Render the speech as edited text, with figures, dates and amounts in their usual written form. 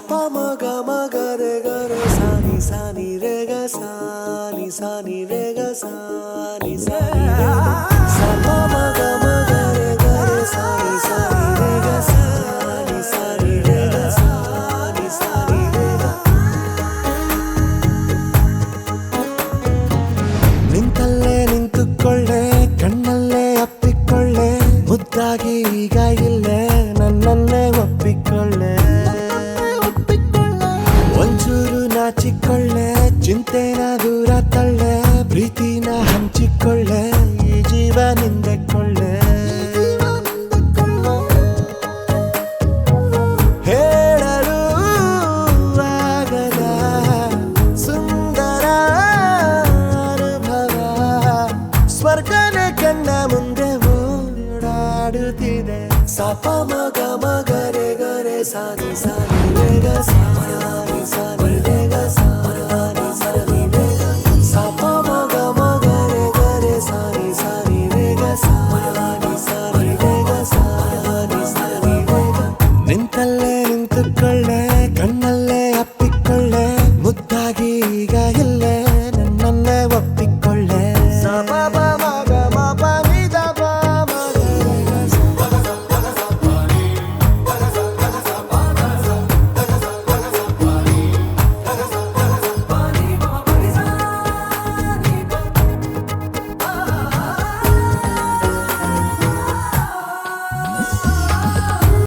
pa ma ga ma ga re sa ni re ga sa ni re ga sa ni sa pa ma ga re sa ni re ga sa ni re ga sa ni re ga ನಿಂತಲ್ಲೇ ನಿಂತುಕೊಳ್ಳೆ ಕಣ್ಣಲ್ಲೇ ಅಪ್ಪಿಕೊಳ್ಳೆ ಮುದ್ದಾಗಿ ಈಗ ಇಲ್ಲೇ ನನ್ನನ್ನೇ ಒಪ್ಪಿಕೊಳ್ಳೆ ಒಂಚೂರು ನಾಚಿಕೊಳ್ಳೆ ಚಿಂತೆನ ದೂರ ತಳ್ಳೆ ಪ್ರೀತಿನ ಹಂಚಿಕೊಳ್ಳೆ ಈ ಜೀವ ನಿಂದೆಕೊಳ್ಳೆ ಹೇಳಲು ಆಗದ ಸುಂದರ ಅನುಭವ ಸ್ವರ್ಗನೇ ಕಣ್ಣ ಮುಂದೆ ಓಡಾಡುತ್ತಿದೆ ಸಪ ಮಗ ರೆ ಸ ni re ga sa ni re ga sa